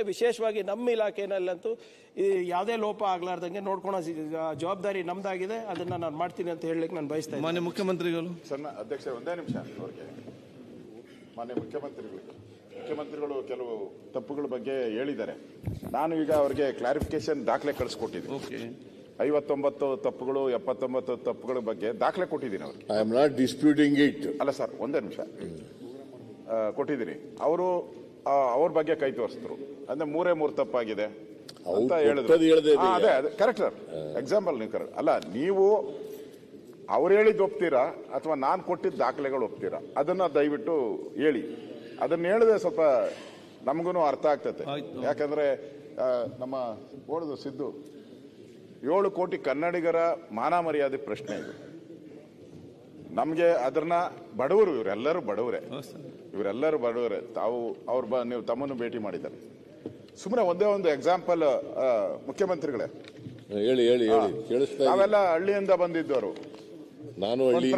ವಿಶೇಷವಾಗಿ ನಮ್ಮ ಇಲಾಖೆನಲ್ಲಂತೂ ಯಾವುದೇ ಲೋಪ ಆಗ್ಲಾರ್ದಂಗೆ ನೋಡ್ಕೊಳ್ಳೋ ಜವಾಬ್ದಾರಿ ನಮ್ದಾಗಿದೆ. ಅದನ್ನ ನಾನು ಮಾಡ್ತೀನಿ ಅಂತ ಹೇಳಲಿಕ್ಕೆ ನಾನು ಬಯಸ್ತಾ ಇದ್ದೀನಿ. ಮಾನ್ಯ ಮುಖ್ಯಮಂತ್ರಿಗಳು ಅಧ್ಯಕ್ಷ ಒಂದೇ ನಿಮಿಷ ಅವರಿಗೆ. ಮಾನ್ಯ ಮುಖ್ಯಮಂತ್ರಿಗಳು ಕೆಲವು ತಪ್ಪುಗಳ ಬಗ್ಗೆ ಹೇಳಿದ್ದಾರೆ. ನಾನು ಈಗ ಅವರಿಗೆ ಕ್ಲಾರಿಫಿಕೇಶನ್ ದಾಖಲೆ ಕಳಿಸ್ಕೊಟ್ಟಿದ್ದೀನಿ. 59 ತಪ್ಪುಗಳು 79 ತಪ್ಪುಗಳ ಬಗ್ಗೆ ದಾಖಲೆ ಕೊಟ್ಟಿದ್ದೀನಿ ಅವ್ರಿಗೆ. I am not disputing it. ಅಲ್ಲ ಸರ್, ಒಂದೇ ನಿಮಿಷ ಕೊಟ್ಟಿದ್ದೀನಿ. ಅವರು ಅವ್ರ ಬಗ್ಗೆ ಕೈ ತೋರಿಸಿದ್ರು. ಅಂದ್ರೆ 3 ತಪ್ಪಾಗಿದೆ ಅಂತ ಹೇಳಿದ್ರು. ಅದೇ ಕರೆಕ್ಟ್ ಸರ್. ಎಕ್ಸಾಂಪಲ್ ನೀವು ಕರೆಕ್ಟ್ ಅಲ್ಲ. ನೀವು ಅವ್ರು ಹೇಳಿದ್ದು ಒಪ್ತೀರಾ ಅಥವಾ ನಾನು ಕೊಟ್ಟಿದ್ದ ದಾಖಲೆಗಳು ಒಪ್ತೀರಾ? ಅದನ್ನ ದಯವಿಟ್ಟು ಹೇಳಿ. ಅದನ್ನ ಹೇಳಿದ್ರೆ ಸ್ವಲ್ಪ ನಮಗೂ ಅರ್ಥ ಆಗ್ತದೆ. ಯಾಕಂದ್ರೆ ನಮ್ಮ ಓಡದು ಸಿದ್ದು 7 ಕೋಟಿ ಕನ್ನಡಿಗರ ಮಾನ ಮರ್ಯಾದೆ ಪ್ರಶ್ನೆ ಇದು. ನಮ್ಗೆ ಅದನ್ನ ಬಡವರು, ಇವರೆಲ್ಲರೂ ಬಡವರೇ. ನೀವು ತಮ್ಮನ್ನು ಭೇಟಿ ಮಾಡಿದ್ದಾರೆ. ಸುಮ್ಮನೆ ಒಂದೇ ಒಂದು ಎಕ್ಸಾಂಪಲ್ ಮುಖ್ಯಮಂತ್ರಿಗಳೇ ಹೇಳಿ ನಾವೆಲ್ಲ ಹಳ್ಳಿಯಿಂದ ಬಂದಿದ್ದವರು.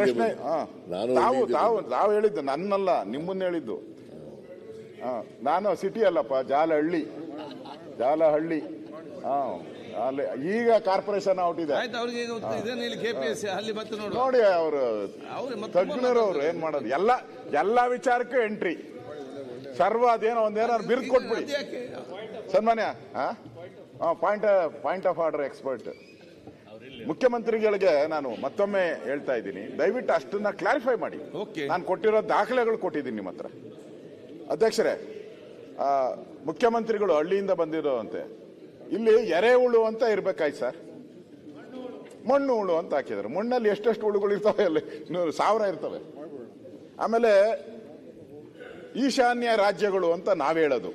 ಪ್ರಶ್ನೆ ತಾವು ಹೇಳಿದ್ದು ನನ್ನಲ್ಲ, ನಿಮ್ಮನ್ನ ಹೇಳಿದ್ದು. ನಾನು ಸಿಟಿ ಅಲ್ಲಪ್ಪ, ಜಾಲಹಳ್ಳಿ. ಈಗ ಕಾರ್ಪೊರೇಷನ್ ಔಟ್ ಇದೆ ನೋಡಿ. ಅವರು ತಜ್ಞರು, ಅವ್ರು ಏನ್ ಮಾಡೋದು, ಎಲ್ಲಾ ವಿಚಾರಕ್ಕೂ ಎಂಟ್ರಿ ಸರ್ವ. ಅದೇನೋ ಒಂದೇನಾದ್ರು ಬಿರ್ದು ಕೊಟ್ಬಿಡಿ ಸನ್ಮಾನ್ಯ. ಪಾಯಿಂಟ್ ಆಫ್ ಆರ್ಡರ್ ಎಕ್ಸ್ಪರ್ಟ್ ಮುಖ್ಯಮಂತ್ರಿಗಳಿಗೆ ನಾನು ಮತ್ತೊಮ್ಮೆ ಹೇಳ್ತಾ ಇದ್ದೀನಿ, ದಯವಿಟ್ಟು ಅಷ್ಟನ್ನ ಕ್ಲಾರಿಫೈ ಮಾಡಿ. ನಾನು ಕೊಟ್ಟಿರೋ ದಾಖಲೆಗಳು ಕೊಟ್ಟಿದ್ದೀನಿ ನಿಮ್ಮ ಹತ್ರ. ಅಧ್ಯಕ್ಷರೇ, ಮುಖ್ಯಮಂತ್ರಿಗಳು ಹಳ್ಳಿಯಿಂದ ಬಂದಿರೋಂತೆ. ಇಲ್ಲಿ ಎರೆಹುಳು ಅಂತ ಇರ್ಬೇಕಾಯ್ತು ಸರ್, ಮಣ್ಣು ಹುಳು ಅಂತ ಹಾಕಿದ್ದಾರೆ. ಮಣ್ಣಲ್ಲಿ ಎಷ್ಟೆಷ್ಟು ಹುಳುಗಳು ಇರ್ತವೆ, ಅಲ್ಲಿ 1,000 ಇರ್ತವೆ. ಆಮೇಲೆ ಈಶಾನ್ಯ ರಾಜ್ಯಗಳು ಅಂತ ನಾವ್ ಹೇಳೋದು.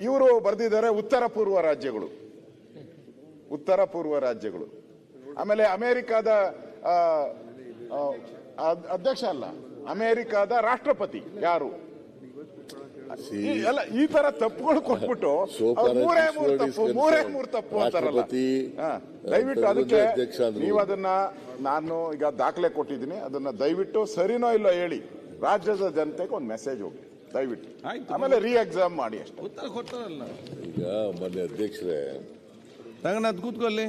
ಇವರು ಬರೆದಿದ್ದಾರೆ ಉತ್ತರ ಪೂರ್ವ ರಾಜ್ಯಗಳು. ಆಮೇಲೆ ಅಮೆರಿಕಾದ ಅಧ್ಯಕ್ಷ ಅಲ್ಲ, ಅಮೆರಿಕಾದ ರಾಷ್ಟ್ರಪತಿ ಯಾರು? ಎಲ್ಲ ಈ ತರ ತಪ್ಪುಗಳು ಕೊಟ್ಬಿಟ್ಟು ಮೂರೇ ಮೂರು ತಪ್ಪು ಅಂತಾರಲ್ಲ. ದಯವಿಟ್ಟು ಅದಕ್ಕೆ ನೀವು ಅದನ್ನ, ನಾನು ಈಗ ದಾಖಲೆ ಕೊಟ್ಟಿದ್ದೀನಿ, ಅದನ್ನ ದಯವಿಟ್ಟು ಸರಿನೋ ಇಲ್ಲೋ ಹೇಳಿ ರಾಜ್ಯದ ಜನತೆಗೆ ಒಂದು ಮೆಸೇಜ್ ಹೋಗಿ ದಯವಿಟ್ಟು. ಆಮೇಲೆ ಎಕ್ಸಾಮ್ ಮಾಡಿ ಅಷ್ಟೇ. ಉತ್ತರ ಕೊಡ್ತಾರಲ್ಲ. ಈಗ ಮೊನ್ನೆ ಅಧ್ಯಕ್ಷರೇ ರಂಗನಾಥ್ ಕೂತ್ಕೊಳ್ಳಿ.